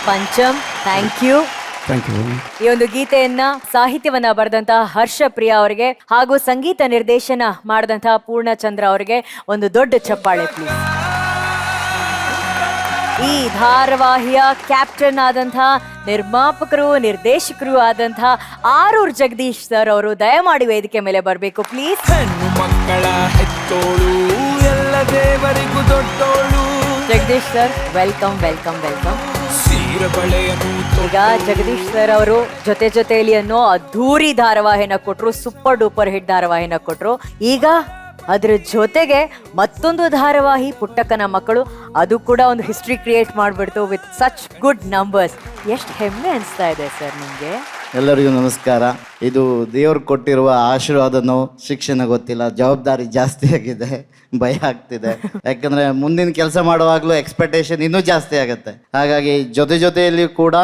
Pancham, thank you. Thank you. ಈ ಒಂದು ಗೀತೆಯನ್ನ ಸಾಹಿತ್ಯವನ್ನ ಬರೆದಂತಹ ಹರ್ಷಪ್ರಿಯ ಅವರಿಗೆ ಹಾಗೂ ಸಂಗೀತ ನಿರ್ದೇಶನ ಮಾಡಿದಂತಹ ಪೂರ್ಣಚಂದ್ರ ಅವರಿಗೆ ಒಂದು ದೊಡ್ಡ ಚಪ್ಪಾಳೆ ಪ್ಲೀಸ್. ಈ ಧಾರಾವಾಹಿಯ ಕ್ಯಾಪ್ಟನ್ ಆದಂತಹ ನಿರ್ಮಾಪಕರು ನಿರ್ದೇಶಕರು ಆದಂತಹ ಆರೂರ್ ಜಗದೀಶ್ ಸರ್ ಅವರು ದಯಮಾಡಿ ವೇದಿಕೆ ಮೇಲೆ ಬರಬೇಕು ಪ್ಲೀಸ್. ಹೆಣ್ಣು ಮಕ್ಕಳ ಹೆತ್ತೋಳು ಎಲ್ಲ ದೇವರಿಗೂ ದೊಡ್ಡೋಳು. Jagadish sir welcome welcome welcome. ಈಗ ಜಗದೀಶ್ ಸರ್ ಅವರು ಜೊತೆಯಲ್ಲಿ ಅನ್ನೋ ಅದ್ಧೂರಿ ಧಾರಾವಾಹಿನ ಕೊಟ್ರು, ಸೂಪರ್ ಡೂಪರ್ ಹಿಟ್ ಧಾರಾವಾಹಿನ ಕೊಟ್ರು. ಈಗ ಅದ್ರ ಜೊತೆಗೆ ಮತ್ತೊಂದು ಧಾರಾವಾಹಿ ಪುಟ್ಟಕ್ಕನ ಮಕ್ಕಳು, ಅದು ಕೂಡ ಒಂದು ಹಿಸ್ಟ್ರಿ ಕ್ರಿಯೇಟ್ ಮಾಡಿಬಿಡ್ತು ವಿತ್ ಸಚ್ ಗುಡ್ ನಂಬರ್ಸ್. ಎಷ್ಟು ಹೆಮ್ಮೆ ಅನಿಸ್ತಾ ಇದೆ ಸರ್ ನಿಮಗೆ? ಎಲ್ಲರಿಗೂ ನಮಸ್ಕಾರ. ಇದು ದೇವ್ರು ಕೊಟ್ಟಿರುವ ಆಶೀರ್ವಾದನೋ ಶಿಕ್ಷಣ ಗೊತ್ತಿಲ್ಲ, ಜವಾಬ್ದಾರಿ ಜಾಸ್ತಿ ಆಗಿದೆ, ಭಯ ಆಗ್ತಿದೆ. ಯಾಕಂದ್ರೆ ಮುಂದಿನ ಕೆಲಸ ಮಾಡುವಾಗಲೂ ಎಕ್ಸ್ಪೆಕ್ಟೇಷನ್ ಇನ್ನೂ ಜಾಸ್ತಿ ಆಗುತ್ತೆ. ಹಾಗಾಗಿ ಜೊತೆಯಲ್ಲಿ ಕೂಡ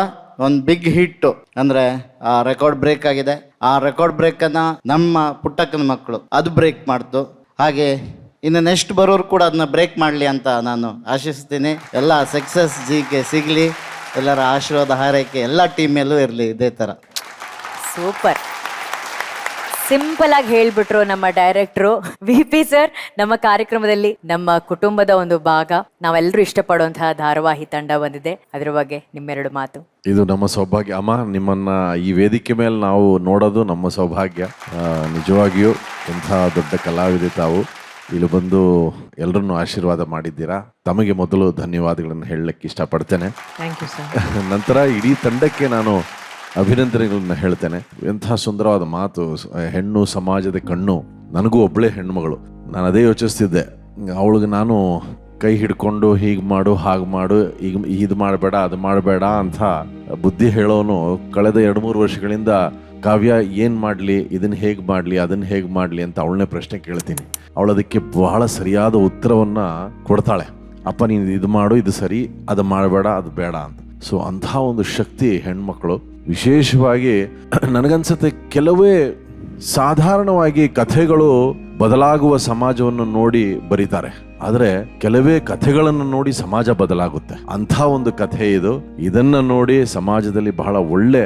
ಒಂದು ಬಿಗ್ ಹಿಟ್ ಅಂದ್ರೆ ಆ ರೆಕಾರ್ಡ್ ಬ್ರೇಕ್ ಆಗಿದೆ. ಆ ರೆಕಾರ್ಡ್ ಬ್ರೇಕನ್ನು ನಮ್ಮ ಪುಟ್ಟಕ್ಕನ ಮಕ್ಕಳು ಅದು ಬ್ರೇಕ್ ಮಾಡ್ತು. ಹಾಗೆ ಇನ್ನು ನೆಕ್ಸ್ಟ್ ಬರೋರು ಕೂಡ ಅದನ್ನ ಬ್ರೇಕ್ ಮಾಡಲಿ ಅಂತ ನಾನು ಆಶಿಸ್ತೀನಿ. ಎಲ್ಲ ಸಕ್ಸಸ್ ಸಿಗಲಿ, ಎಲ್ಲರ ಆಶೀರ್ವಾದ ಹಾರೈಕೆ ಎಲ್ಲ ಟೀಮ್ ಮೇಲೂ ಇರಲಿ ಇದೇ ಥರ. ಸೂಪರ್ ಸಿಂಪಲ್ ಆಗಿ ಹೇಳ್ಬಿಟ್ರು ನಮ್ಮ ಡೈರೆಕ್ಟ್ರು. VP ಸರ್, ನಮ್ಮ ಕಾರ್ಯಕ್ರಮದಲ್ಲಿ ನಮ್ಮ ಕುಟುಂಬದ ಒಂದು ಭಾಗ, ನಾವೆಲ್ಲರೂ ಇಷ್ಟಪಡುವಂತಹ ಧಾರಾವಾಹಿ ತಂಡ ಬಂದಿದೆ, ಅದ್ರ ಬಗ್ಗೆ ನಿಮ್ಮೆರಡು ಮಾತು. ಇದು ನಮ್ಮ ಸೌಭಾಗ್ಯ ಅಮ್ಮ, ನಿಮ್ಮನ್ನ ಈ ವೇದಿಕೆ ಮೇಲೆ ನಾವು ನೋಡೋದು ನಮ್ಮ ಸೌಭಾಗ್ಯ. ನಿಜವಾಗಿಯೂ ಇಂಥ ದೊಡ್ಡ ಕಲಾವಿದೆ ತಾವು. ಇಲ್ಲಿ ಬಂದು ಎಲ್ಲರನ್ನು ಆಶೀರ್ವಾದ ಮಾಡಿದ್ದೀರಾ. ತಮಗೆ ಮೊದಲು ಧನ್ಯವಾದಗಳನ್ನು ಹೇಳಲಿಕ್ಕೆ ಇಷ್ಟಪಡ್ತೇನೆ. Thank you sir. ನಂತರ ಇಡೀ ತಂಡಕ್ಕೆ ನಾನು ಅಭಿನಂದನೆಗಳನ್ನ ಹೇಳ್ತೇನೆ. ಎಂಥ ಸುಂದರವಾದ ಮಾತು. ಹೆಣ್ಣು ಸಮಾಜದ ಕಣ್ಣು. ನನಗೂ ಒಬ್ಬಳೇ ಹೆಣ್ಮಗಳು. ನಾನು ಅದೇ ಯೋಚಿಸ್ತಿದ್ದೆ, ಅವಳಿಗೆ ನಾನು ಕೈ ಹಿಡ್ಕೊಂಡು ಹೀಗೆ ಮಾಡು ಹಾಗೆ ಮಾಡು, ಈಗ ಇದು ಮಾಡಬೇಡ ಅದು ಮಾಡಬೇಡ ಅಂತ ಬುದ್ಧಿ ಹೇಳೋನು ಕಳೆದ 2-3 ವರ್ಷಗಳಿಂದ ಕಾವ್ಯ ಏನು ಮಾಡಲಿ, ಇದನ್ನು ಹೇಗೆ ಮಾಡಲಿ ಅದನ್ನು ಹೇಗೆ ಮಾಡಲಿ ಅಂತ ಅವಳನ್ನೇ ಪ್ರಶ್ನೆ ಕೇಳ್ತೀನಿ. ಅವಳದಕ್ಕೆ ಬಹಳ ಸರಿಯಾದ ಉತ್ತರವನ್ನು ಕೊಡ್ತಾಳೆ. ಅಪ್ಪ ನೀನು ಇದು ಮಾಡು, ಇದು ಸರಿ, ಅದು ಮಾಡಬೇಡ ಅದು ಬೇಡ ಅಂತ. ಸೊ ಅಂಥ ಒಂದು ಶಕ್ತಿ ಹೆಣ್ಮಕ್ಳು. ವಿಶೇಷವಾಗಿ ನನಗನ್ಸುತ್ತೆ ಕೆಲವೇ ಸಾಧಾರಣವಾಗಿ ಕಥೆಗಳು ಬದಲಾಗುವ ಸಮಾಜವನ್ನು ನೋಡಿ ಬರೀತಾರೆ, ಆದರೆ ಕೆಲವೇ ಕಥೆಗಳನ್ನು ನೋಡಿ ಸಮಾಜ ಬದಲಾಗುತ್ತೆ. ಅಂಥ ಒಂದು ಕಥೆ ಇದು. ಇದನ್ನು ನೋಡಿ ಸಮಾಜದಲ್ಲಿ ಬಹಳ ಒಳ್ಳೆ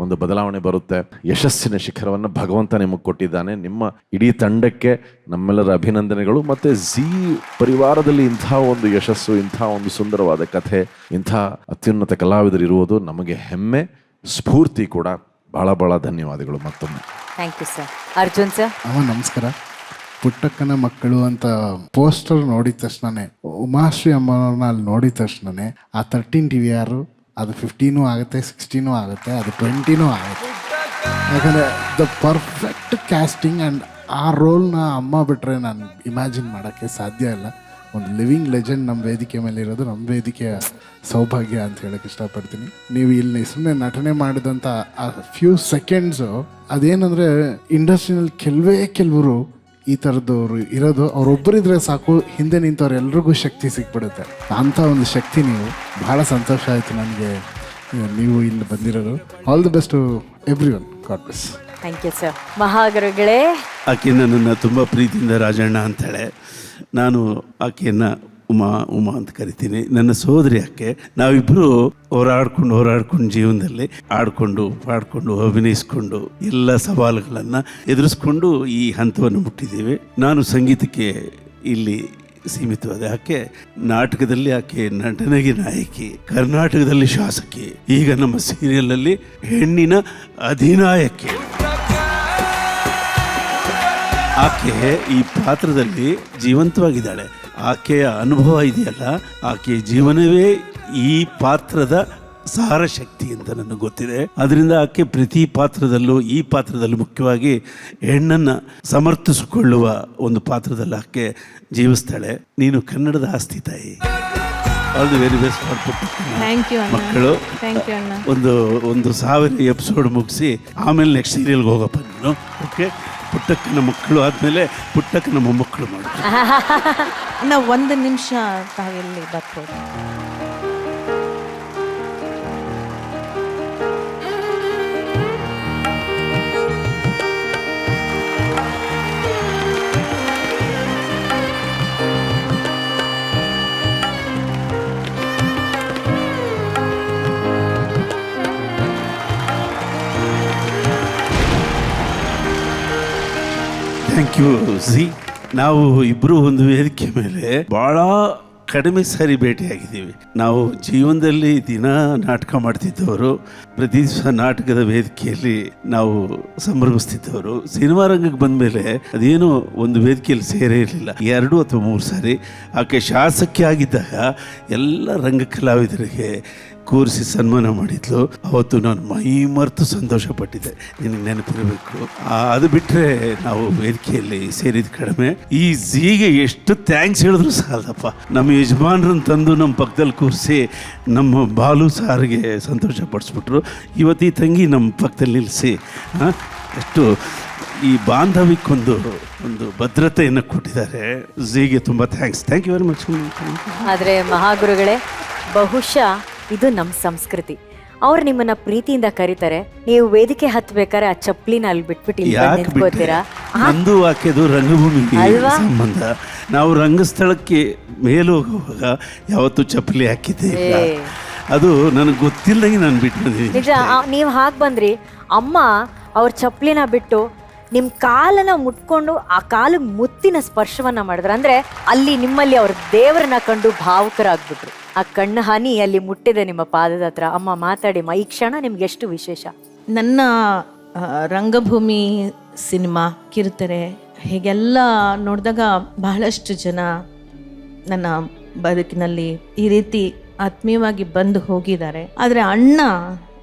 ಒಂದು ಬದಲಾವಣೆ ಬರುತ್ತೆ. ಯಶಸ್ಸಿನ ಶಿಖರವನ್ನು ಭಗವಂತ ನಿಮಗೆ ಕೊಟ್ಟಿದ್ದಾನೆ. ನಿಮ್ಮ ಇಡೀ ತಂಡಕ್ಕೆ ನಮ್ಮೆಲ್ಲರ ಅಭಿನಂದನೆಗಳು. ಮತ್ತು ಝೀ ಪರಿವಾರದಲ್ಲಿ ಇಂಥ ಒಂದು ಯಶಸ್ಸು, ಇಂಥ ಒಂದು ಸುಂದರವಾದ ಕಥೆ, ಇಂಥ ಅತ್ಯುನ್ನತ ಕಲಾವಿದರು ಇರುವುದು ನಮಗೆ ಹೆಮ್ಮೆ, ಸ್ಫೂರ್ತಿ ಕೂಡ. ಬಹಳ ಧನ್ಯವಾದಗಳು ಮತ್ತೊಮ್ಮೆ. Thank you sir. Arjun sir. ನಮಸ್ಕಾರ. ಪುಟ್ಟಕ್ಕನ ಮಕ್ಕಳು ಅಂತ ಪೋಸ್ಟರ್ ನೋಡಿದ ತಕ್ಷಣನೇ, ಉಮಾಶ್ರೀ ಅಮ್ಮನ ಅಲ್ಲಿ ನೋಡಿದ ತಕ್ಷಣನೇ ಆ 13 TVR ಅದು 15 ಆಗುತ್ತೆ, 16 ಆಗುತ್ತೆ, ಅದು 20 ಆಗುತ್ತೆ. ಯಾಕಂದರೆ ದ ಪರ್ಫೆಕ್ಟ್ ಕ್ಯಾಸ್ಟಿಂಗ್ ಆ್ಯಂಡ್ ಆ ರೋಲ್ನ ಅಮ್ಮ ಬಿಟ್ಟರೆ ನಾನು ಇಮ್ಯಾಜಿನ್ ಮಾಡೋಕ್ಕೆ ಸಾಧ್ಯ ಇಲ್ಲ. ಒಂದು ಲಿವಿಂಗ್ ಲೆಜೆಂಡ್ ನಮ್ಮ ವೇದಿಕೆ ಮೇಲೆ ಇರೋದು ನಮ್ಮ ವೇದಿಕೆಯ ಸೌಭಾಗ್ಯ ಅಂತ ಹೇಳಕ್ಕೆ ಇಷ್ಟಪಡ್ತೀನಿ. ನೀವು ಇಲ್ಲಿ ಸುಮ್ಮನೆ ನಟನೆ ಮಾಡಿದಂಥ ಆ ಫ್ಯೂ ಸೆಕೆಂಡ್ಸು ಅದೇನಂದರೆ ಇಂಡಸ್ಟ್ರಿನಲ್ಲಿ ಕೆಲವರು ಈ ಥರದವರು ಇರೋದು, ಅವರೊಬ್ಬರಿದ್ರೆ ಸಾಕು, ಹಿಂದೆ ನಿಂತವ್ರು ಎಲ್ರಿಗೂ ಶಕ್ತಿ ಸಿಕ್ಬಿಡುತ್ತೆ. ಅಂಥ ಒಂದು ಶಕ್ತಿ ನೀವು. ಬಹಳ ಸಂತೋಷ ಆಯಿತು ನನಗೆ ನೀವು ಇಲ್ಲಿ ಬಂದಿರೋದು. All the best to everyone. God bless. Thank you sir. ಮಹಾಗುರುಗಳೇ, ಆಕೆ ನನ್ನನ್ನು ತುಂಬ ಪ್ರೀತಿಯಿಂದ ರಾಜಣ್ಣ ಅಂತಾಳೆ. ನಾನು ಆಕೆಯನ್ನು ಉಮಾ ಅಂತ ಕರಿತೀನಿ. ನನ್ನ ಸೋದರಿ ಆಕೆ. ನಾವಿಬ್ಬರು ಹೋರಾಡ್ಕೊಂಡು ಜೀವನದಲ್ಲಿ ಆಡ್ಕೊಂಡು ಪಾಡ್ಕೊಂಡು ಅಭಿನಯಿಸ್ಕೊಂಡು ಎಲ್ಲ ಸವಾಲುಗಳನ್ನು ಎದುರಿಸ್ಕೊಂಡು ಈ ಹಂತವನ್ನು ಮುಟ್ಟಿದ್ದೀವಿ. ನಾನು ಸಂಗೀತಕ್ಕೆ ಇಲ್ಲಿ ಸೀಮಿತವಾದ. ಆಕೆ ನಾಟಕದಲ್ಲಿ ಆಕೆ ನಟನೆಗೆ ನಾಯಕಿ, ಕರ್ನಾಟಕದಲ್ಲಿ ಶಾಸಕಿ, ಈಗ ನಮ್ಮ ಸೀರಿಯಲಲ್ಲಿ ಹೆಣ್ಣಿನ ಅಧಿನಾಯಕಿ. ಆಕೆ ಈ ಪಾತ್ರದಲ್ಲಿ ಜೀವಂತವಾಗಿದ್ದಾಳೆ. ಆಕೆಯ ಅನುಭವ ಇದೆಯಲ್ಲ, ಆಕೆಯ ಜೀವನವೇ ಈ ಪಾತ್ರದ ಸಾರ ಶಕ್ತಿ ಅಂತ ನನಗೆ ಗೊತ್ತಿದೆ. ಅದರಿಂದ ಆಕೆ ಪ್ರತಿ ಪಾತ್ರದಲ್ಲೂ, ಈ ಪಾತ್ರದಲ್ಲೂ ಮುಖ್ಯವಾಗಿ ಹೆಣ್ಣನ್ನು ಸಮರ್ಥಿಸಿಕೊಳ್ಳುವ ಒಂದು ಪಾತ್ರದಲ್ಲಿ ಆಕೆ ಜೀವಿಸ್ತಾಳೆ. ನೀನು ಕನ್ನಡದ ಆಸ್ತಿ ತಾಯಿ. All the very best for ಮಕ್ಕಳು. ಒಂದು 1000 ಎಪಿಸೋಡ್ ಮುಗಿಸಿ ಆಮೇಲೆ ನೆಕ್ಸ್ಟ್ ಸೀರಿಯಲ್ಗೆ ಹೋಗಪ್ಪ ನೀನು. ಓಕೆ, ಪುಟ್ಟಕ್ಕನ ಮಕ್ಕಳು ಆದಮೇಲೆ ಪುಟ್ಟಕ್ಕನ ಮೊಮ್ಮಕ್ಕಳು ಮಾಡು. ನಾವು 1 ನಿಮಿಷ ತಾವೆಲ್ಲಿ ಬರ್ಬೋದು. Thank you Zee. ನಾವು ಇಬ್ಬರು ಒಂದು ವೇದಿಕೆ ಮೇಲೆ ಭಾಳ ಕಡಿಮೆ ಸಾರಿ ಭೇಟಿಯಾಗಿದ್ದೀವಿ. ನಾವು ಜೀವನದಲ್ಲಿ ದಿನ ನಾಟಕ ಮಾಡ್ತಿದ್ದವರು, ಪ್ರತಿ ದಿವಸ ನಾಟಕದ ವೇದಿಕೆಯಲ್ಲಿ ನಾವು ಸಂಭ್ರಮಿಸ್ತಿದ್ದವರು. ಸಿನಿಮಾ ರಂಗಕ್ಕೆ ಬಂದ ಮೇಲೆ ಅದೇನೋ ಒಂದು ವೇದಿಕೆಯಲ್ಲಿ ಸೇರೇ ಇರಲಿಲ್ಲ. 2 ಅಥವಾ 3 ಸಾರಿ ಆಕೆ ಶಾಸಕಿ ಆಗಿದ್ದಾಗ ಎಲ್ಲ ರಂಗ ಕಲಾವಿದರಿಗೆ ಕೂರಿಸಿ ಸನ್ಮಾನ ಮಾಡಿದ್ಲು. ಅವತ್ತು ನಾನು ಮೈ ಮರೆತು ಸಂತೋಷ ಪಟ್ಟಿದ್ದೆ. ನಿನಗೆ ನೆನಪಿರಬೇಕು. ಅದು ಬಿಟ್ಟರೆ ನಾವು ವೇದಿಕೆಯಲ್ಲಿ ಸೇರಿದ ಕಡಿಮೆ. ಈ ಝೀಗೆ ಎಷ್ಟು ಥ್ಯಾಂಕ್ಸ್ ಹೇಳಿದ್ರು ಸಾಲದಪ್ಪ. ನಮ್ಮ ಯಜಮಾನ್ರನ್ನ ತಂದು ನಮ್ಮ ಪಕ್ಕದಲ್ಲಿ ಕೂರಿಸಿ ನಮ್ಮ ಬಾಲು ಸಾರಿಗೆ ಸಂತೋಷ ಪಡಿಸ್ಬಿಟ್ರು. ಇವತ್ತು ಈ ತಂಗಿ ನಮ್ಮ ಪಕ್ಕದಲ್ಲಿ ನಿಲ್ಲಿಸಿ ಎಷ್ಟು ಈ ಬಾಂಧವ್ಯಕ್ಕೊಂದು ಭದ್ರತೆಯನ್ನು ಕೊಟ್ಟಿದ್ದಾರೆ. ಝೀಗೆ ತುಂಬ thanks. Thank you very much. ಆದರೆ ಮಹಾಗುರುಗಳೇ, ಬಹುಶಃ ಇದು ನಮ್ಮ ಸಂಸ್ಕೃತಿ. ಅವ್ರು ನಿಮ್ಮನ್ನ ಪ್ರೀತಿಯಿಂದ ಕರೀತಾರೆ, ನೀವು ವೇದಿಕೆ ಹತ್ಬೇಕಾದ್ರೆ ಆ ಚಪ್ಪಲಿನ ಅಲ್ಲಿ ಬಿಟ್ಬಿಟ್ಟು ಇಲ್ಲಿ ಬಂದು ನಿಂತ್ಕೋತೀರಾ. ನಂದು ಆಕೆದು ರಂಗಭೂಮಿಗೆ ಸಂಬಂಧ. ನಾವು ರಂಗಸ್ಥಳಕ್ಕೆ ಮೇಲೆ ಹೋಗುವಾಗ ಯಾವತ್ತೂ ಚಪ್ಪಲಿ ಹಾಕಿದ್ದೆ ಇಲ್ಲ. ಅದು ನನಗೆ ಗೊತ್ತಿಲ್ಲದಂಗೆ ನಾನು ಬಿಟ್ಟು ಬಂದಿದ್ದೀನಿ. ನಿಜ, ನೀವು ಹಾಗೆ ಬಂದ್ರಿ. ಅಮ್ಮ ಅವ್ರ ಚಪ್ಪಲಿನ ಬಿಟ್ಟು ನಿಮ್ಮ ಕಾಲನ್ನ ಮುಟ್ಕೊಂಡು ಆ ಕಾಲಿಗೆ ಮುತ್ತಿನ ಸ್ಪರ್ಶವನ್ನ ಮಾಡಿದ್ರು. ಅಂದ್ರೆ ಅಲ್ಲಿ ನಿಮ್ಮಲ್ಲಿ ಅವ್ರ ದೇವರನ್ನ ಕಂಡು ಭಾವುಕರಾಗ್ಬಿಟ್ರು. ಆ ಕಣ್ಣು ಹನಿ ಅಲ್ಲಿ ಮುಟ್ಟಿದೆ ನಿಮ್ಮ ಪಾದದ ಹತ್ರ. ಅಮ್ಮ ಮಾತಾಡಿಮ್ಮ, ಈ ಕ್ಷಣ ನಿಮ್ಗೆ ಎಷ್ಟು ವಿಶೇಷ? ನನ್ನ ರಂಗಭೂಮಿ ಸಿನಿಮಾ ಕಿರುತೆರೆ ಹೀಗೆಲ್ಲ ನೋಡಿದಾಗ ಬಹಳಷ್ಟು ಜನ ನನ್ನ ಬದುಕಿನಲ್ಲಿ ಈ ರೀತಿ ಆತ್ಮೀಯವಾಗಿ ಬಂದು ಹೋಗಿದ್ದಾರೆ. ಆದರೆ ಅಣ್ಣ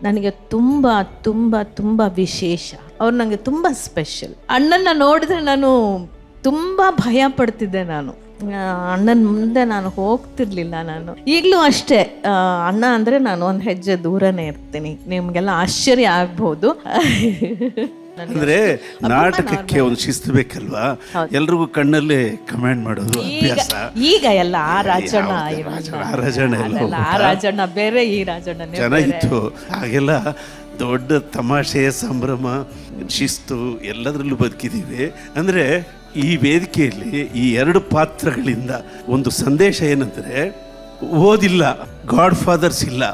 ನನಗೆ ತುಂಬ ತುಂಬ ತುಂಬ ವಿಶೇಷ. ಅವ್ರು ನನಗೆ ತುಂಬ ಸ್ಪೆಷಲ್. ಅಣ್ಣನ ನೋಡಿದ್ರೆ ನಾನು ತುಂಬ ಭಯ ಪಡ್ತಿದ್ದೆ. ನಾನು ಅಣ್ಣನ ಮುಂದೆ ನಾನು ಹೋಗ್ತಿರ್ಲಿಲ್ಲ. ನಾನು ಈಗಲೂ ಅಷ್ಟೇ. ಅಣ್ಣ ಅಂದರೆ ನಾನು ಒಂದು ಹೆಜ್ಜೆ ದೂರನೇ ಇರ್ತೀನಿ. ನಿಮಗೆಲ್ಲ ಆಶ್ಚರ್ಯ ಆಗ್ಬೋದು. ಅಂದ್ರೆ ನಾಟಕಕ್ಕೆ ಒಂದು ಶಿಸ್ತು ಬೇಕಲ್ವಾ? ಎಲ್ರಿಗೂ ಕಣ್ಣಲ್ಲೇ ಕಮೆಂಟ್ ಮಾಡೋದು ಅಭ್ಯಾಸ. ಈಗ ಎಲ್ಲ ಆ ರಾಜಣ್ಣ ಆ ರಾಜಣ್ಣ ಬೇರೆ, ಈ ರಾಜಣ್ಣ ಚೆನ್ನಾಗಿತ್ತು. ಹಾಗೆಲ್ಲ ದೊಡ್ಡ ತಮಾಷೆ, ಸಂಭ್ರಮ, ಶಿಸ್ತು ಎಲ್ಲದರಲ್ಲೂ ಬದುಕಿದ್ದೀವಿ. ಅಂದರೆ ಈ ವೇದಿಕೆಯಲ್ಲಿ ಈ 2 ಪಾತ್ರಗಳಿಂದ ಒಂದು ಸಂದೇಶ ಏನಂದರೆ, ಓದಿಲ್ಲ, ಗಾಡ್ ಫಾದರ್ಸ್ ಇಲ್ಲ,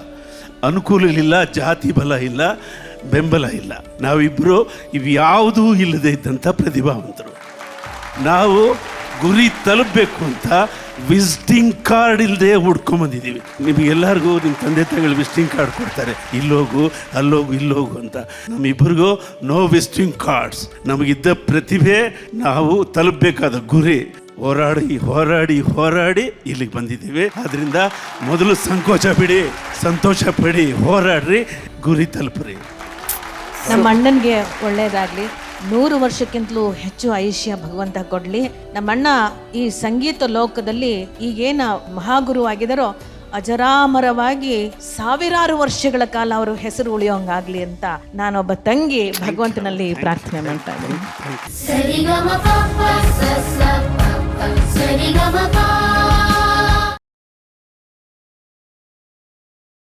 ಅನುಕೂಲಗಳಿಲ್ಲ, ಜಾತಿ ಬಲ ಇಲ್ಲ, ಬೆಂಬಲ ಇಲ್ಲ. ನಾವಿಬ್ಬರು ಇವ್ಯಾವುದೂ ಇಲ್ಲದೆ ಇದ್ದಂಥ ಪ್ರತಿಭಾವಂತರು. ನಾವು ಗುರಿ ತಲುಪಬೇಕು ಅಂತ ವಿಸಿಟಿಂಗ್ ಕಾರ್ಡ್ ಇಲ್ಲದೆ ಹುಡ್ಕೊಂಬಂದಿದ್ದೀವಿ. ನಿಮಗೆಲ್ಲರಿಗೂ ನಿಮ್ಮ ತಂದೆ ತಾಯಿಗಳು ವಿಸಿಟಿಂಗ್ ಕಾರ್ಡ್ ಕೊಡ್ತಾರೆ, ಇಲ್ಲೋಗು ಅಲ್ಲೋಗು ಇಲ್ಲೋಗು ಅಂತ. ನಮ್ಮಿಬ್ಬರಿಗೂ ನೋ ವಿಸಿಟಿಂಗ್ ಕಾರ್ಡ್ಸ್. ನಮಗಿದ್ದ ಪ್ರತಿಭೆ, ನಾವು ತಲುಪಬೇಕಾದ ಗುರಿ, ಹೋರಾಡಿ ಹೋರಾಡಿ ಹೋರಾಡಿ ಇಲ್ಲಿಗೆ ಬಂದಿದ್ದೀವಿ. ಆದ್ದರಿಂದ ಮೊದಲು ಸಂಕೋಚ ಬಿಡಿ, ಸಂತೋಷ ಪಡಿ, ಹೋರಾಡ್ರಿ, ಗುರಿ ತಲುಪ್ರಿ. ನಮ್ಮ ಅಣ್ಣನಿಗೆ ಒಳ್ಳೇದಾಗಲಿ. 100 ವರ್ಷಕ್ಕಿಂತಲೂ ಹೆಚ್ಚು ಆಯುಷ್ಯ ಭಗವಂತ ಕೊಡಲಿ. ನಮ್ಮಣ್ಣ ಈ ಸಂಗೀತ ಲೋಕದಲ್ಲಿ ಈಗೇನು ಮಹಾಗುರು ಆಗಿದಾರೋ ಅಜರಾಮರವಾಗಿ ಸಾವಿರಾರು ವರ್ಷಗಳ ಕಾಲ ಅವರು ಹೆಸರು ಉಳಿಯೋಂಗಾಗ್ಲಿ ಅಂತ ನಾನೊಬ್ಬ ತಂಗಿ ಭಗವಂತನಲ್ಲಿ ಪ್ರಾರ್ಥನೆ ಮಾಡ್ತಾ ಇದ್ದೀನಿ.